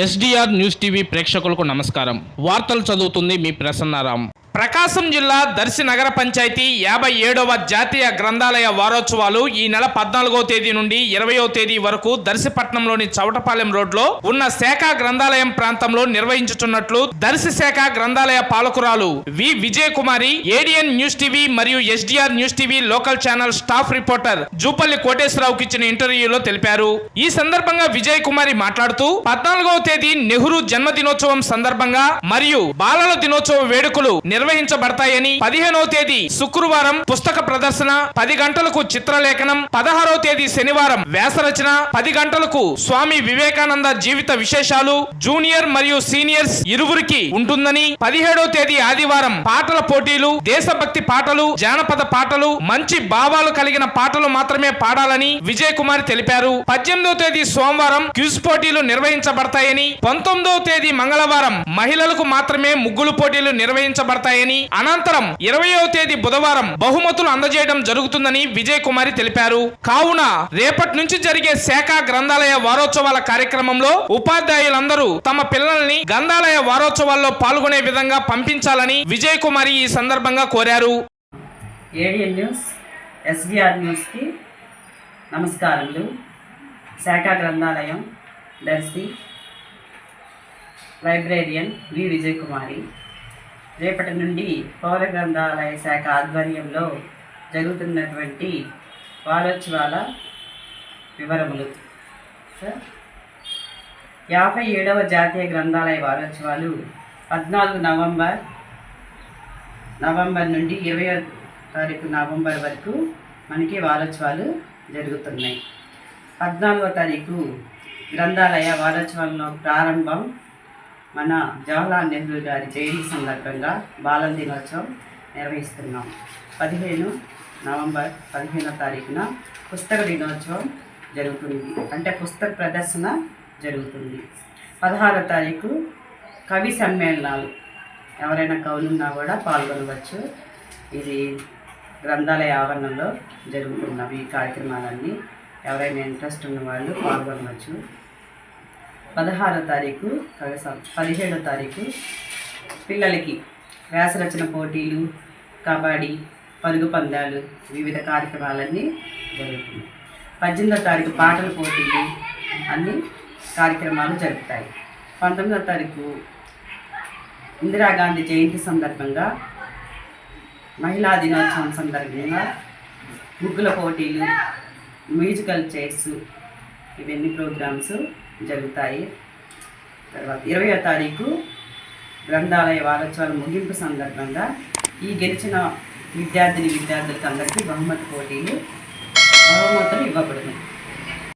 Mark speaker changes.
Speaker 1: SDR news TV ప్రేక్షకులకు నమస్కారం. వార్తలు చదువుతుంది మీ ప్రసన్నారాం. ప్రకాశం జిల్లా దర్శి నగర పంచాయతీ 57వ జాతీయ గ్రంథాలయ వారోత్సవాలు ఈ నెల 14వ తేదీ నుండి 20వ తేదీ వరకు దర్శిపట్నంలోని చౌటపాలెం రోడ్లో ఉన్న శాఖ గ్రంథాలయం ప్రాంతంలో నిర్వహించుచున్నట్లు దర్శి శాఖ గ్రంథాలయ పాలకురాలు V Vijayakumari ADN news TV మరియు SDR news TV local channel staff reporter Jupalli కోటేశ్వరరావుకి ఇచ్చిన ఇంటర్వ్యూలో తెలిపారు. ఈ సందర్భంగా విజయకుమారి మాట్లాడుతూ 14వ తేదీ నెహ్రూ జన్మదినోత్సవం సందర్భంగా మరియు బాలల దినోత్సవ వేడుకలు నిర్వహించబడతాయని, 15వ తేదీ శుక్రవారం పుస్తక ప్రదర్శన, 10 గంటలకు చిత్రలేఖనం, 16వ తేదీ శనివారం వ్యాసరచన, 10 గంటలకు స్వామి వివేకానంద జీవిత విశేషాలు జూనియర్ మరియు సీనియర్స్ ఇరువురికి ఉంటుందని, 17వ తేదీ ఆదివారం పాటల పోటీలు, దేశభక్తి పాటలు, జానపద పాటలు, మంచి భావాలు కలిగిన పాటలు మాత్రమే పాడాలని విజయ్ కుమార్ తెలిపారు. 18వ తేదీ సోమవారం క్విజ్ పోటీలు నిర్వహించబడతాయని, 19వ తేదీ మంగళవారం మహిళలకు మాత్రమే ముగ్గులు పోటీలు నిర్వహించబడతాయని, అనంతరం 20వ తేదీ బుధవారం బహుమతులు అందజేయడం జరుగుతుందని విజయ్ కుమారి తెలిపారు. కావున రేపటి నుంచి జరిగే శాఖ గ్రంథాలయ వారోత్సవాల కార్యక్రమంలో ఉపాధ్యాయులందరూ తమ పిల్లల్ని గ్రంథాలయ వారోత్సవాల్లో పాల్గొనే విధంగా పంపించాలని విజయ్ కుమారి ఈ సందర్భంగా కోరారు.
Speaker 2: ఏడిఎన్ న్యూస్, ఎస్డిఆర్ న్యూస్కి నమస్కారములు. శాఖ గ్రంథాలయం దర్శి లైబ్రేరియన్ వి విజయకుమారి. రేపటి నుండి పౌర గ్రంథాలయ శాఖ ఆధ్వర్యంలో జరుగుతున్నటువంటి వారోత్సవాల వివరములు. 57వ జాతీయ గ్రంథాలయ వారోత్సవాలు 14 నవంబర్ నుండి 20వ తారీఖు నవంబర్ వరకు మనకి వారోత్సవాలు జరుగుతున్నాయి. 14వ తారీఖు గ్రంథాలయ వారోత్సవంలో ప్రారంభం మన జవహర్లాల్ నెహ్రూ గారి జయంతి సందర్భంగా బాలల దినోత్సవం నిర్వహిస్తున్నాం. 15 నవంబర్ 15వ తారీఖున పుస్తక దినోత్సవం జరుగుతుంది, అంటే పుస్తక ప్రదర్శన జరుగుతుంది. 16వ తారీఖు కవి సమ్మేళనాలు, ఎవరైనా కవులున్నా కూడా పాల్గొనవచ్చు. ఇది గ్రంథాలయ ఆవరణలో జరుగుతున్నవి ఈ కార్యక్రమాలన్నీ. ఎవరైనా ఇంట్రెస్ట్ ఉన్న వాళ్ళు పాల్గొనవచ్చు. 16వ తారీఖు 17వ తారీఖు పిల్లలకి వ్యాసరచన పోటీలు, కబడ్డీ, పరుగు పందాలు, వివిధ కార్యక్రమాలన్నీ జరుగుతున్నాయి. 18వ తారీఖు పాటల పోటీలు, అన్ని కార్యక్రమాలు జరుగుతాయి. 19వ తారీఖు ఇందిరాగాంధీ జయంతి సందర్భంగా, మహిళా దినోత్సవం సందర్భంగా ముగ్గుల పోటీలు, మ్యూజికల్ చైర్స్, ఇవన్నీ ప్రోగ్రామ్స్ జరుగుతాయి. తర్వాత 20వ తారీఖు గ్రంథాలయ వారోత్సవాల ముగింపు సందర్భంగా ఈ గెలిచిన విద్యార్థులకు అందరికీ బహుమతులు ఇవ్వబడును.